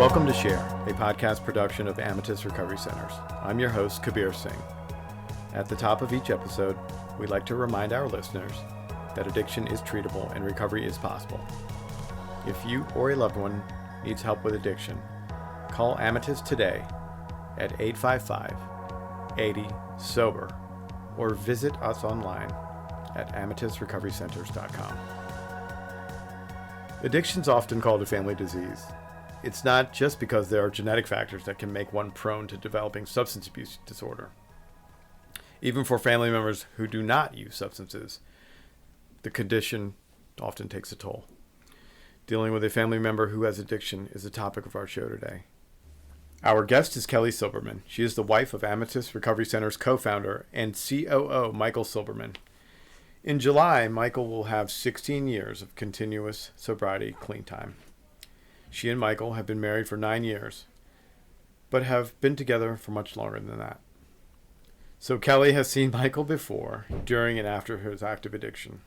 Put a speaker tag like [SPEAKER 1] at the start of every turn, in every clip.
[SPEAKER 1] Welcome to Share, a podcast production of Amatus Recovery Centers. I'm your host, Kabir Singh. At the top of each episode, we'd like to remind our listeners that addiction is treatable and recovery is possible. If you or a loved one needs help with addiction, call Amatus today at 855-80-SOBER or visit us online at amatusrecoverycenters.com. Addiction is often called a family disease. It's not just because there are genetic factors that can make one prone to developing substance abuse disorder. Even for family members who do not use substances, the condition often takes a toll. Dealing with a family member who has addiction is the topic of our show today. Our guest is Kelly Silberman. She is the wife of Amatus Recovery Centers co-founder and COO Michael Silberman. In July, Michael will have 16 years of continuous sobriety clean time. She and Michael have been married for 9 years, but have been together for much longer than that. So Kelly has seen Michael before, during, and after his active addiction.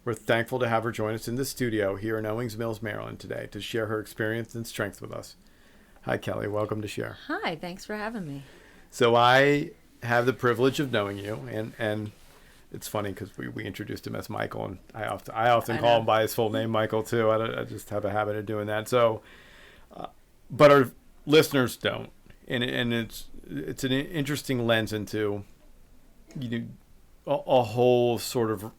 [SPEAKER 1] We're thankful to have her join us in the studio here in Owings Mills, Maryland today to share her experience and strength with us. Hi, Kelly. Welcome to Share.
[SPEAKER 2] Hi. Thanks for having me.
[SPEAKER 1] So I have the privilege of knowing you, and it's funny because we introduced him as Michael, and I often call him by his full name, Michael, too. I just have a habit of doing that. So, but our listeners don't, and it's an interesting lens into a whole sort of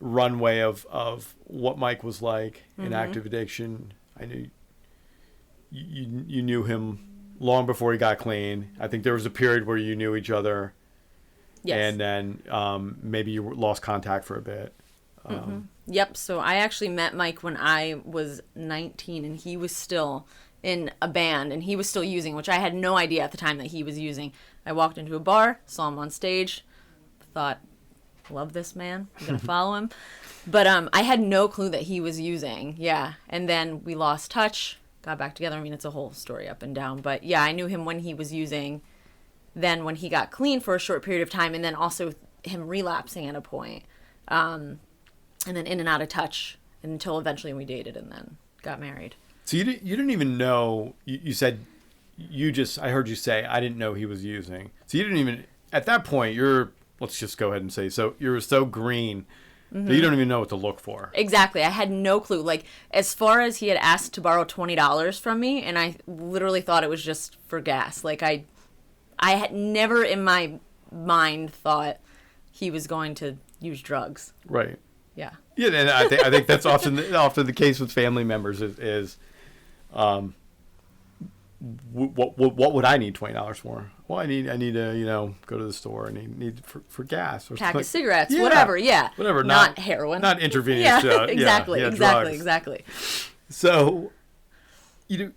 [SPEAKER 1] runway of what Mike was like in active addiction. I knew you knew him long before he got clean. I think there was a period where you knew each other. Yes. And then maybe you lost contact for a bit.
[SPEAKER 2] Yep. So I actually met Mike when I was 19, and he was still in a band, and he was still using, which I had no idea at the time that he was using. I walked into a bar, saw him on stage, thought, love this man, I'm going to follow him. But I had no clue that he was using. Yeah. And then we lost touch, got back together. I mean, it's a whole story up and down. But yeah, I knew him when he was using. Then when he got clean for a short period of time, and then also him relapsing at a point, and then in and out of touch until eventually we dated and then got married.
[SPEAKER 1] So you didn't even know, you said, I heard you say, I didn't know he was using. So you didn't even, at that point, let's just go ahead and say, so you're so green that you don't even know what to look for. Exactly.
[SPEAKER 2] I had no clue. Like, as far as he had asked to borrow $20 from me, and I literally thought it was just for gas. Like, I had never in my mind thought he was going to use drugs.
[SPEAKER 1] Right.
[SPEAKER 2] Yeah.
[SPEAKER 1] Yeah, and I think that's often the case with family members is what would I need $20 for? Well, I need to go to the store and need for gas or
[SPEAKER 2] pack of cigarettes, whatever. Yeah.
[SPEAKER 1] Whatever.
[SPEAKER 2] Not heroin.
[SPEAKER 1] Not intravenous.
[SPEAKER 2] Yeah. Exactly.
[SPEAKER 1] So, You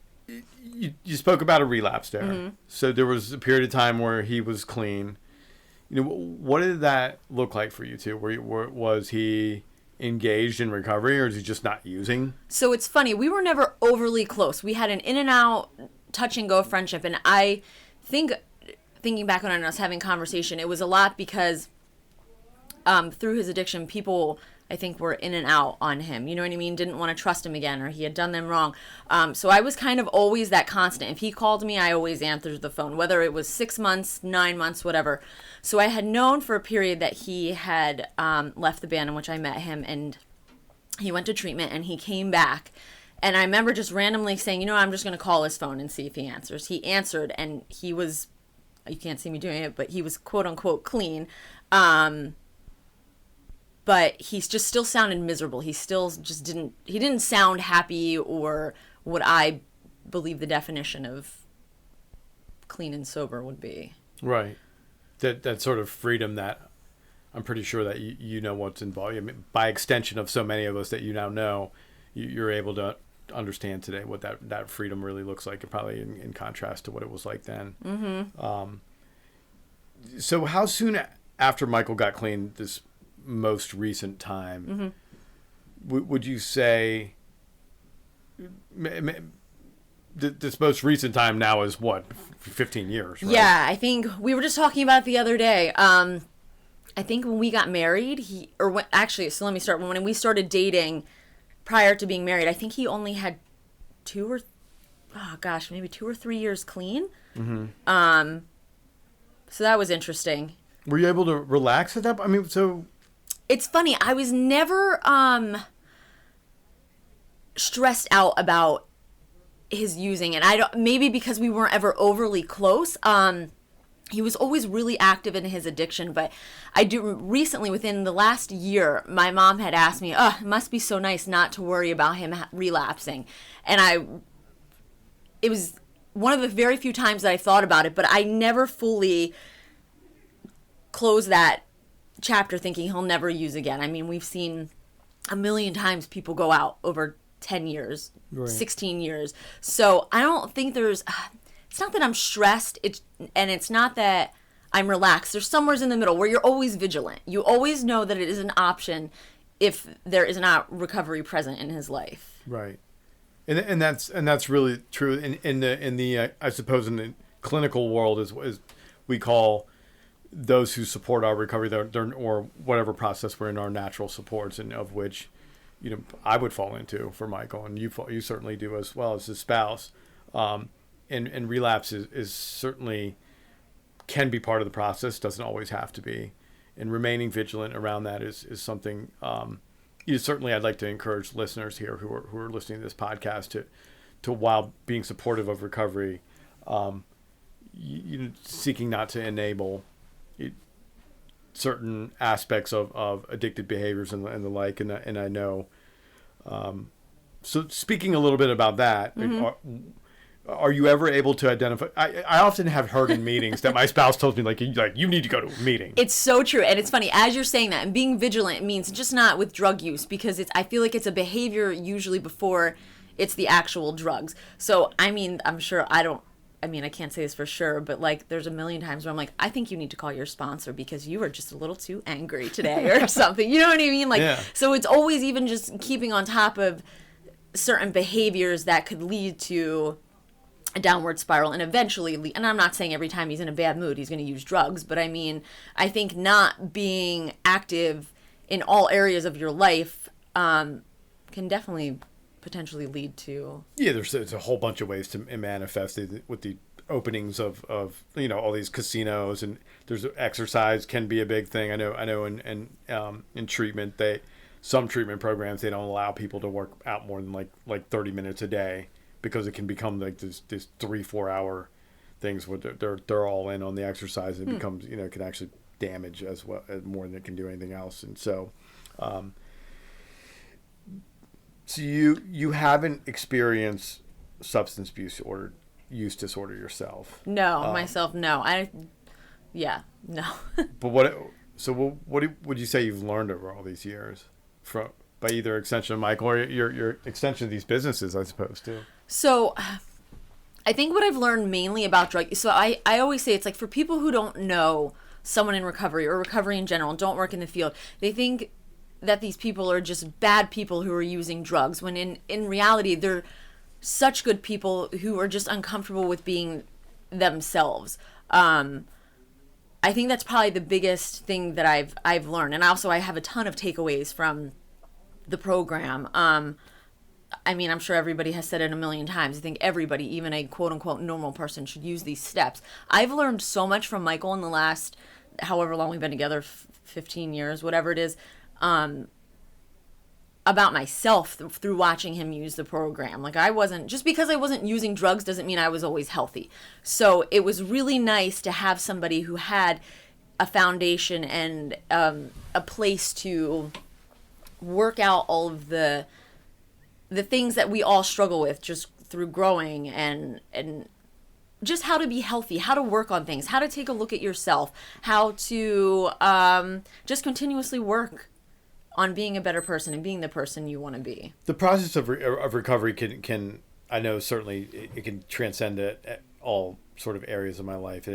[SPEAKER 1] spoke about a relapse there. So there was a period of time where he was clean. What did that look like for you two? Was he engaged in recovery, or is he just not using?
[SPEAKER 2] So it's funny. We were never overly close. We had an in and out, touch and go friendship. And I think, thinking back on us having conversation, it was a lot because through his addiction, people, I think, were in and out on him. You know what I mean? Didn't want to trust him again, or he had done them wrong. So I was kind of always that constant. If he called me, I always answered the phone, whether it was 6 months, 9 months, whatever. So I had known for a period that he had left the band in which I met him, and he went to treatment, and he came back. And I remember just randomly saying, I'm just going to call his phone and see if he answers. He answered, and he was, you can't see me doing it, but he was quote unquote clean. But he just still sounded miserable. He still just didn't sound happy, or what I believe the definition of clean and sober would be.
[SPEAKER 1] Right. That sort of freedom that I'm pretty sure that you know what's involved. I mean, by extension of so many of us that you now know, you're able to understand today what that freedom really looks like, and probably in contrast to what it was like then. So how soon after Michael got clean, this most recent time, would you say this most recent time now is what, 15 years, right?
[SPEAKER 2] Yeah, I think we were just talking about it the other day. I think when we got married, so let me start. When we started dating prior to being married, I think he only had 2 or oh gosh, maybe 2 or 3 years clean.
[SPEAKER 1] Mm-hmm.
[SPEAKER 2] So that was interesting.
[SPEAKER 1] Were you able to relax at that? I mean, so
[SPEAKER 2] It's funny. I was never stressed out about his using, and I don't, maybe because we weren't ever overly close. He was always really active in his addiction, but I do recently, within the last year, my mom had asked me, "Oh, it must be so nice not to worry about him relapsing," and it was one of the very few times that I thought about it, but I never fully closed that chapter thinking he'll never use again. I mean, we've seen a million times people go out over 10 years, right. 16 years. So I don't think it's not that I'm stressed, and it's not that I'm relaxed. There's somewhere in the middle where you're always vigilant. You always know that it is an option if there is not recovery present in his life.
[SPEAKER 1] Right. And that's really true in the I suppose in the clinical world is we call those who support our recovery or whatever process we're in, our natural supports, and of which I would fall into for Michael, and you certainly do as well as his spouse. And relapse is certainly can be part of the process, doesn't always have to be, and remaining vigilant around that is something. Certainly, I'd like to encourage listeners here who are listening to this podcast to while being supportive of recovery, seeking not to enable certain aspects of addictive behaviors and the like, and I know. So speaking a little bit about that, mm-hmm. Are you ever able to identify? I often have heard in meetings that my spouse tells me like you need to go to a meeting.
[SPEAKER 2] It's so true, and it's funny as you're saying that. And being vigilant means just not with drug use, because I feel like it's a behavior usually before it's the actual drugs. So I mean, I'm sure I can't say this for sure, but like there's a million times where I'm like, I think you need to call your sponsor because you are just a little too angry today or something. You know what I mean? Like, yeah. So it's always even just keeping on top of certain behaviors that could lead to a downward spiral and eventually, and I'm not saying every time he's in a bad mood he's going to use drugs, but I mean, I think not being active in all areas of your life can definitely potentially lead to...
[SPEAKER 1] Yeah, there's a whole bunch of ways to manifest it with the openings of all these casinos, and there's exercise can be a big thing. I know in treatment, some treatment programs, they don't allow people to work out more than like 30 minutes a day, because it can become like this 3-4 hour things where they're all in on the exercise, and it becomes it can actually damage as well more than it can do anything else. And so so you haven't experienced substance use disorder yourself?
[SPEAKER 2] No, myself, no. No.
[SPEAKER 1] But what would you say you've learned over all these years by either extension of Michael or your extension of these businesses, I suppose, too?
[SPEAKER 2] So I think what I've learned mainly about so I always say it's like for people who don't know someone in recovery or recovery in general, don't work in the field, they think that these people are just bad people who are using drugs, when in reality they're such good people who are just uncomfortable with being themselves. I think that's probably the biggest thing that I've learned, and also I have a ton of takeaways from the program. I mean, I'm sure everybody has said it a million times. I think everybody, even a quote-unquote normal person, should use these steps. I've learned so much from Michael in the last, however long we've been together, 15 years, whatever it is, about myself through watching him use the program. Like, just because I wasn't using drugs doesn't mean I was always healthy. So it was really nice to have somebody who had a foundation and a place to work out all of the things that we all struggle with just through growing, and just how to be healthy, how to work on things, how to take a look at yourself, how to just continuously work on being a better person and being the person you want to be.
[SPEAKER 1] The process of recovery can I know certainly it can transcend all sort of areas of my life.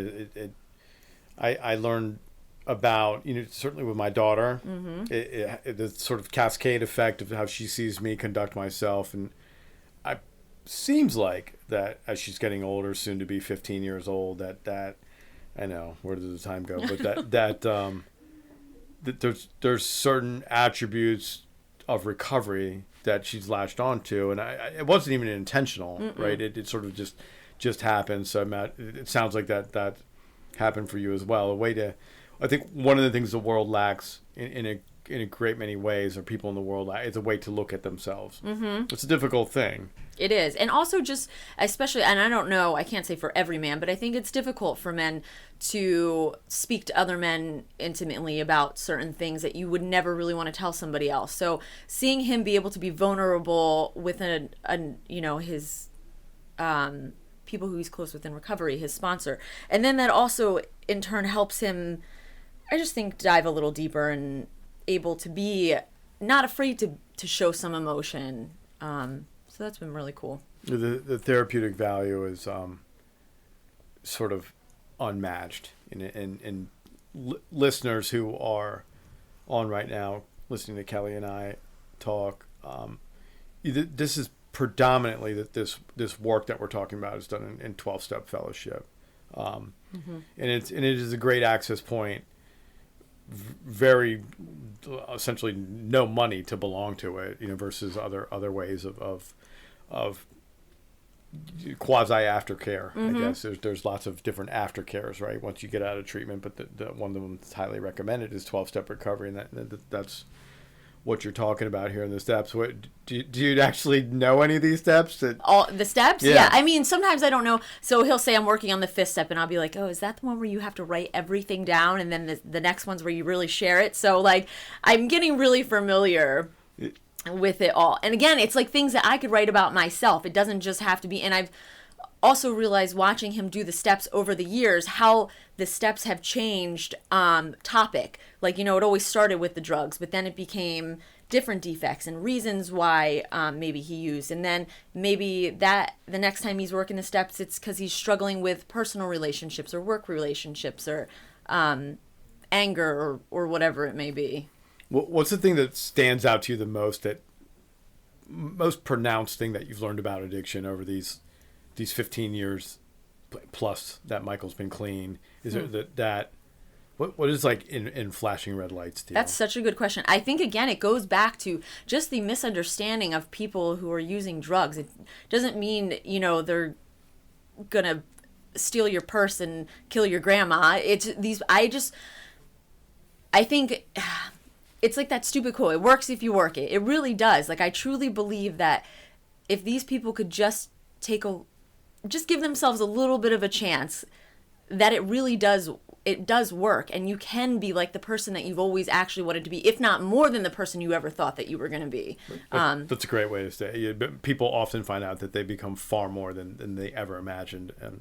[SPEAKER 1] I learned about, certainly with my daughter, mm-hmm. The sort of cascade effect of how she sees me conduct myself. And seems like that as she's getting older, soon to be 15 years old, that I know, where does the time go? But that there's certain attributes of recovery that she's latched onto, and it wasn't even intentional, right? It sort of just happened. So Matt, it sounds like that happened for you as well. I think one of the things the world lacks in a great many ways, or people in the world lack, is a way to look at themselves. It's a difficult thing.
[SPEAKER 2] It is. And also just, especially, and I don't know, I can't say for every man, but I think it's difficult for men to speak to other men intimately about certain things that you would never really want to tell somebody else. So seeing him be able to be vulnerable with his people who he's close with in recovery, his sponsor, and then that also in turn helps him, I just think, dive a little deeper and able to be not afraid to show some emotion. So that's been really cool.
[SPEAKER 1] The therapeutic value is sort of unmatched. And listeners who are on right now, listening to Kelly and I talk, this is predominantly that this work that we're talking about is done in 12-step fellowship. And it is a great access point. Very essentially no money to belong to it, versus other ways of quasi aftercare. I guess there's lots of different aftercares, right? Once you get out of treatment, but the one of them that's highly recommended is 12-step recovery, and that's what you're talking about here in the steps. What do you actually know any of these steps?
[SPEAKER 2] All the steps? Yeah. I mean, sometimes I don't know. So he'll say I'm working on the 5th step, and I'll be like, oh, is that the one where you have to write everything down? And then the next one's where you really share it. So like, I'm getting really familiar with it all. And again, it's like things that I could write about myself. It doesn't just have to be. And I've also realized watching him do the steps over the years, how the steps have changed topic. Like, it always started with the drugs, but then it became different defects and reasons why maybe he used. And then maybe that the next time he's working the steps, it's because he's struggling with personal relationships or work relationships or anger or whatever it may be.
[SPEAKER 1] What's the thing that stands out to you the most, that most pronounced thing that you've learned about addiction over these 15 years plus that Michael's been clean? Is it that what is like in flashing red lights to you?
[SPEAKER 2] That's such a good question. I think, again, it goes back to just the misunderstanding of people who are using drugs. It doesn't mean, they're going to steal your purse and kill your grandma. It's these, I think it's like that stupid quote, it works if you work it. It really does. Like, I truly believe that if these people could just give themselves a little bit of a chance, that it really does work, and you can be like the person that you've always actually wanted to be, if not more than the person you ever thought that you were going to be.
[SPEAKER 1] That's a great way to say it. People often find out that they become far more than they ever imagined, and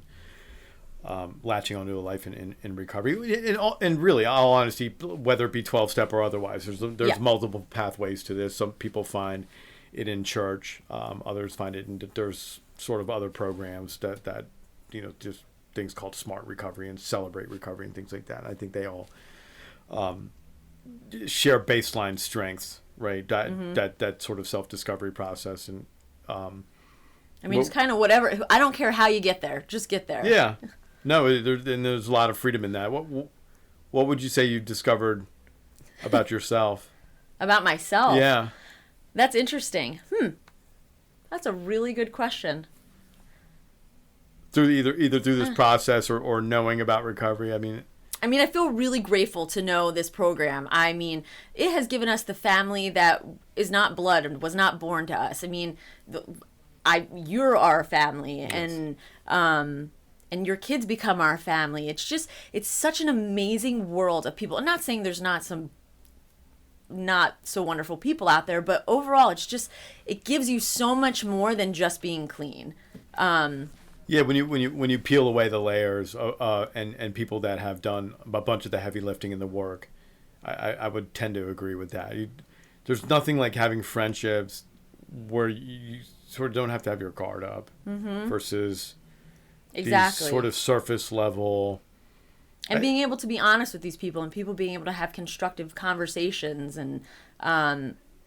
[SPEAKER 1] latching onto a life in recovery. And really, all honesty, whether it be 12-step or otherwise, there's multiple pathways to this. Some people find it in church, others find it there's sort of other programs that just things called Smart Recovery and Celebrate Recovery and things like that. I think they all share baseline strengths, right? That sort of self-discovery process. And
[SPEAKER 2] it's kind of whatever. I don't care how you get there, just get there.
[SPEAKER 1] Yeah, no, there's a lot of freedom in that. What would you say you discovered about yourself?
[SPEAKER 2] About myself?
[SPEAKER 1] Yeah,
[SPEAKER 2] that's interesting. That's a really good question.
[SPEAKER 1] Through either through this process or knowing about recovery, I mean,
[SPEAKER 2] I feel really grateful to know this program. I mean, it has given us the family that is not blood and was not born to us. I mean, you're our family,
[SPEAKER 1] yes.
[SPEAKER 2] And your kids become our family. It's such an amazing world of people. I'm not saying there's not some not so wonderful people out there, but overall, it gives you so much more than just being clean.
[SPEAKER 1] Yeah, when you peel away the layers, and people that have done a bunch of the heavy lifting and the work, I would tend to agree with that. There's nothing like having friendships where you sort of don't have to have your guard up, versus
[SPEAKER 2] exactly
[SPEAKER 1] these sort of surface level.
[SPEAKER 2] And being able to be honest with these people, and people being able to have constructive conversations and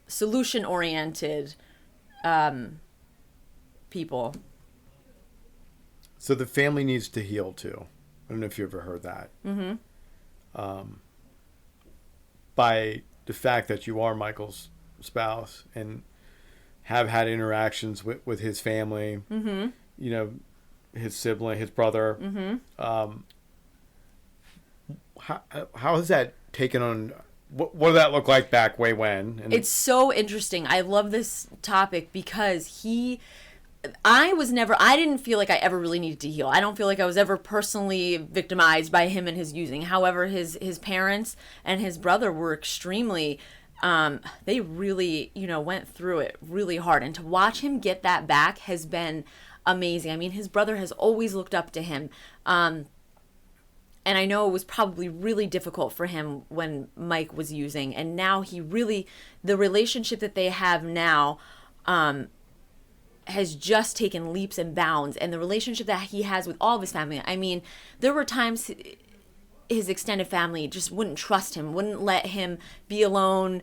[SPEAKER 2] solution-oriented people.
[SPEAKER 1] So the family needs to heal too. I don't know if you ever heard that. By the fact that you are Michael's spouse and have had interactions with his family,
[SPEAKER 2] Mm-hmm.
[SPEAKER 1] you know, his sibling, his brother.
[SPEAKER 2] Mm-hmm.
[SPEAKER 1] How has that taken on? What did that look like back way when? And
[SPEAKER 2] It's so interesting. I love this topic because I didn't feel like I ever really needed to heal. I don't feel like I was ever personally victimized by him and his using. However, his parents and his brother were extremely, they really, went through it really hard. And to watch him get that back has been amazing. I mean, his brother has always looked up to him. And I know it was probably really difficult for him when Mike was using. And now the relationship that they have now has just taken leaps and bounds. And the relationship that he has with all of his family. I mean, there were times his extended family just wouldn't trust him, wouldn't let him be alone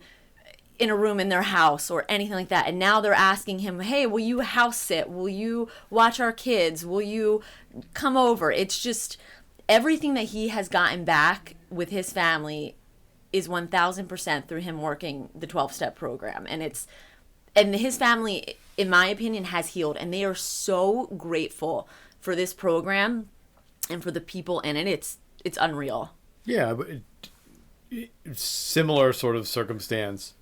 [SPEAKER 2] in a room in their house or anything like that. And now they're asking him, hey, will you house sit? Will you watch our kids? Will you come over? It's just... everything that he has gotten back with his family is 1,000% through him working the 12-step program. And his family, in my opinion, has healed. And they are so grateful for this program and for the people in it. It's unreal.
[SPEAKER 1] Yeah, but similar sort of circumstance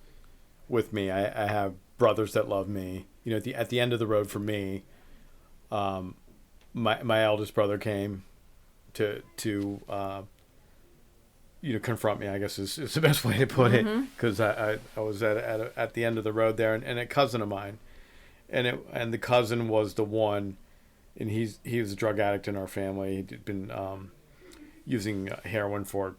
[SPEAKER 1] with me. I have brothers that love me. You know, at the end of the road for me, my eldest brother came to confront me, I guess is the best way to put it, because I was at the end of the road there, and a cousin of mine, and the cousin was the one, and he was a drug addict in our family. He'd been using heroin for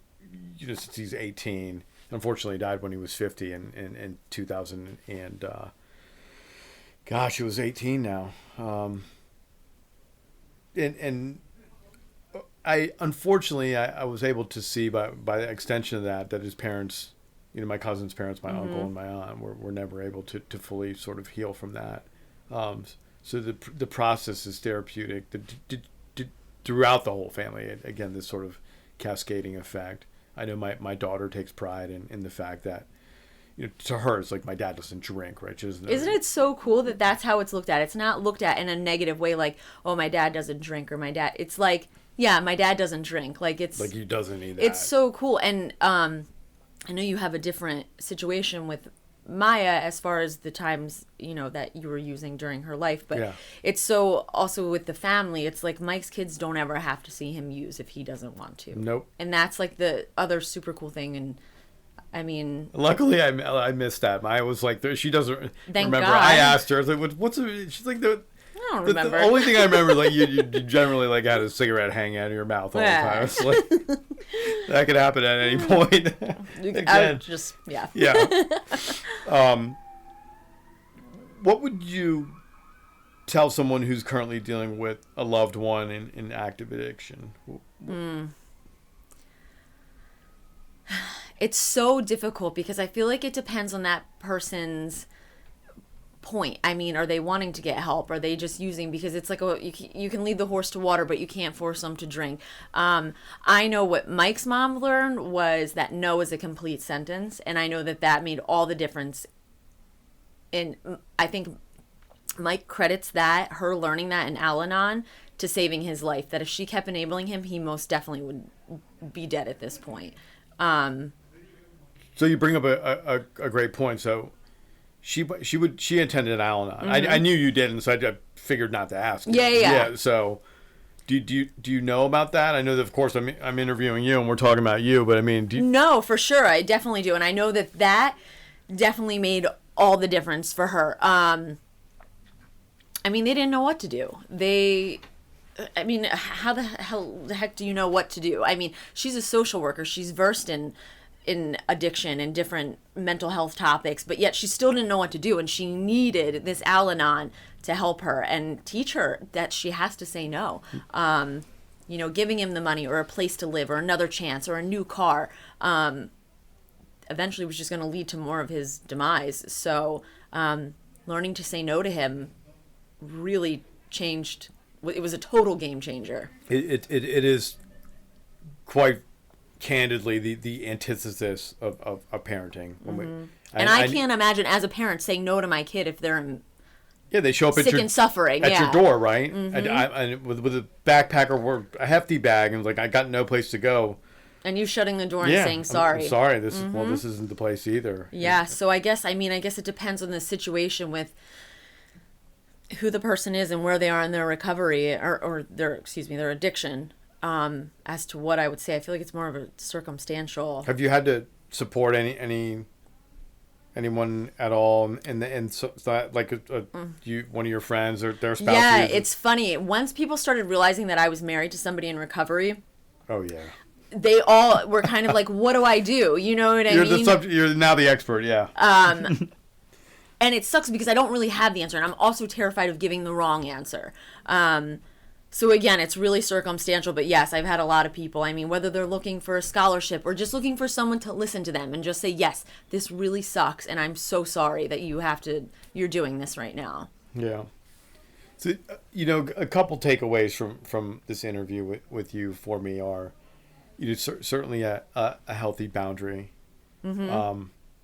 [SPEAKER 1] since he's 18. Unfortunately, he died when he was 50 in 2000, and gosh, he was 18 now, and I was able to see by the extension of that his parents, my cousin's parents, my uncle and my aunt were never able to fully sort of heal from that. So the process is therapeutic throughout the whole family. Again, this sort of cascading effect. I know my daughter takes pride in the fact that, to her, it's like my dad doesn't drink, right? Isn't
[SPEAKER 2] it so cool that that's how it's looked at? It's not looked at in a negative way, like, oh, my dad doesn't drink, or my dad. It's like, yeah, my dad doesn't drink. Like, it's
[SPEAKER 1] like he doesn't need that.
[SPEAKER 2] It's so cool. And I know you have a different situation with Maya as far as the times, that you were using during her life. But
[SPEAKER 1] yeah.
[SPEAKER 2] It's so also with the family. It's like Mike's kids don't ever have to see him use if he doesn't want to.
[SPEAKER 1] Nope.
[SPEAKER 2] And that's like the other super cool thing. And I mean,
[SPEAKER 1] luckily I missed that. Maya was like, she doesn't remember.
[SPEAKER 2] God.
[SPEAKER 1] I asked her, I was like, what's she's like,
[SPEAKER 2] I don't remember.
[SPEAKER 1] The only thing I remember, like, you generally like had a cigarette hanging out of your mouth all the time. It's like, that could happen at any point.
[SPEAKER 2] I would just, yeah.
[SPEAKER 1] Yeah. What would you tell someone who's currently dealing with a loved one in active addiction?
[SPEAKER 2] It's so difficult because I feel like it depends on that person's point. I mean, are they wanting to get help? Are they just using because it's like you can lead the horse to water, but you can't force them to drink. I know what Mike's mom learned was that no is a complete sentence, and I know that made all the difference. And I think Mike credits her learning that in Al-Anon to saving his life. That if she kept enabling him, he most definitely would be dead at this point.
[SPEAKER 1] So you bring up a great point. So she attended Al-Anon. I knew you didn't, so I figured not to ask.
[SPEAKER 2] Yeah.
[SPEAKER 1] So do you know about that? I know that, of course, I'm interviewing you and we're talking about you, but I mean,
[SPEAKER 2] no, for sure, I definitely do, and I know that definitely made all the difference for her. I mean, they didn't know what to do. I mean, how the heck do you know what to do? I mean, she's a social worker. She's versed in addiction and different mental health topics, but yet she still didn't know what to do, and she needed this Al-Anon to help her and teach her that she has to say no. Giving him the money or a place to live or another chance or a new car eventually was just going to lead to more of his demise. So learning to say no to him really changed. It was a total game changer.
[SPEAKER 1] It is quite candidly the antithesis of parenting.
[SPEAKER 2] And I can't imagine as a parent saying no to my kid if they're
[SPEAKER 1] they show up
[SPEAKER 2] sick and suffering
[SPEAKER 1] at your door, right? And with a backpack or a hefty bag, and I got no place to go.
[SPEAKER 2] And you shutting the door and saying sorry.
[SPEAKER 1] I'm sorry. This isn't the place either.
[SPEAKER 2] Yeah. So I guess it depends on the situation with who the person is and where they are in their recovery or their addiction. As to what I would say, I feel like it's more of a circumstantial.
[SPEAKER 1] Have you had to support anyone at all one of your friends or their spouse?
[SPEAKER 2] Yeah, it's funny. Once people started realizing that I was married to somebody in recovery.
[SPEAKER 1] Oh yeah.
[SPEAKER 2] They all were kind of like, what do I do? You know what I mean?
[SPEAKER 1] You're now the expert, yeah.
[SPEAKER 2] And it sucks because I don't really have the answer. And I'm also terrified of giving the wrong answer. So again, it's really circumstantial. But yes, I've had a lot of people. I mean, whether they're looking for a scholarship or just looking for someone to listen to them and just say, yes, this really sucks. And I'm so sorry that you're doing this right now.
[SPEAKER 1] Yeah. So, a couple takeaways from this interview with you for me are, certainly a healthy boundary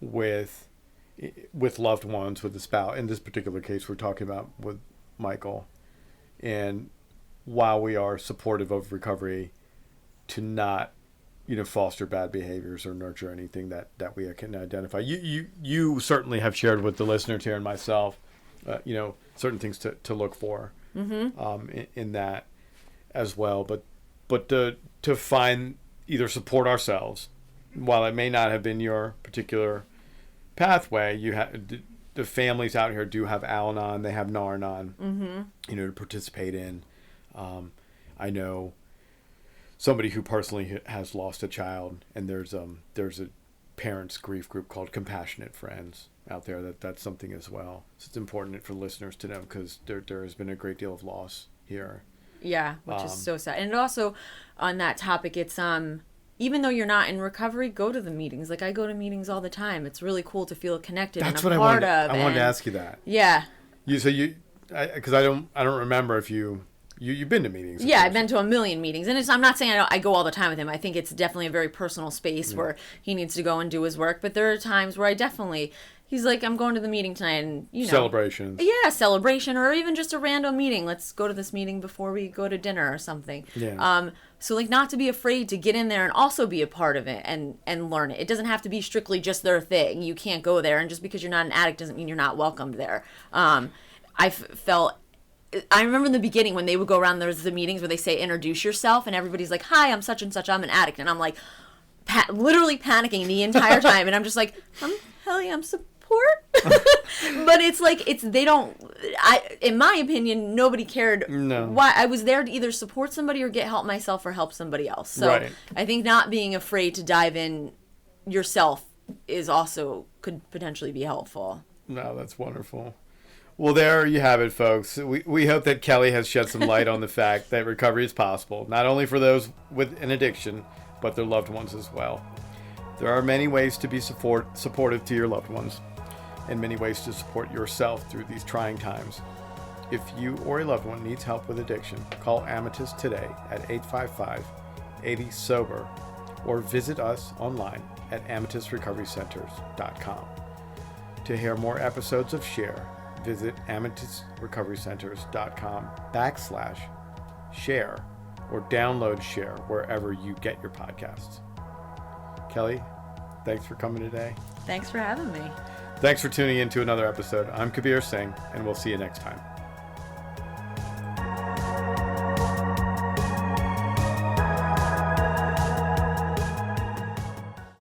[SPEAKER 1] with loved ones, with the spouse. In this particular case, we're talking about with Michael. And while we are supportive of recovery, to not, foster bad behaviors or nurture anything that we can identify. You certainly have shared with the listeners here and myself, certain things to look for in that as well. But to find either support ourselves, while it may not have been your particular pathway, the families out here do have Al-Anon, they have Nar-Anon, to participate in. I know somebody who personally has lost a child, and there's a parents' grief group called Compassionate Friends out there. That's something as well. So it's important for listeners to know because there has been a great deal of loss here.
[SPEAKER 2] Yeah, which is so sad. And also on that topic, it's even though you're not in recovery, go to the meetings. I go to meetings all the time. It's really cool to feel connected and a part of.
[SPEAKER 1] I wanted to ask you that.
[SPEAKER 2] Yeah.
[SPEAKER 1] Because I don't remember if you've been to meetings.
[SPEAKER 2] Yeah, I've been to a million meetings, and I'm not saying I go all the time with him. I think it's definitely a very personal space where he needs to go and do his work. But there are times where he's like, I'm going to the meeting tonight, and
[SPEAKER 1] celebrations.
[SPEAKER 2] Yeah, celebration, or even just a random meeting. Let's go to this meeting before we go to dinner or something.
[SPEAKER 1] Yeah.
[SPEAKER 2] So not to be afraid to get in there and also be a part of it and learn it. It doesn't have to be strictly just their thing. You can't go there, and just because you're not an addict doesn't mean you're not welcomed there. I remember in the beginning when they would go around, there's the meetings where they say, introduce yourself, and everybody's like, hi, I'm such and such, I'm an addict. And I'm like, literally panicking the entire time. And I'm just like, I'm support. But in my opinion, nobody cared.
[SPEAKER 1] No.
[SPEAKER 2] Why I was there to either support somebody or get help myself or help somebody else. So
[SPEAKER 1] right.
[SPEAKER 2] I think not being afraid to dive in yourself could potentially be helpful.
[SPEAKER 1] No, that's wonderful. Well, there you have it, folks. We hope that Kelly has shed some light on the fact that recovery is possible, not only for those with an addiction, but their loved ones as well. There are many ways to be supportive to your loved ones, and many ways to support yourself through these trying times. If you or a loved one needs help with addiction, call Amatus today at 855-80-SOBER or visit us online at amatusrecoverycenters.com. To hear more episodes of Share, visit amatusrecoverycenters.com/share or download Share wherever you get your podcasts. Kelly, thanks for coming today.
[SPEAKER 2] Thanks for having me.
[SPEAKER 1] Thanks for tuning in to another episode. I'm Kabir Singh, and we'll see you next time.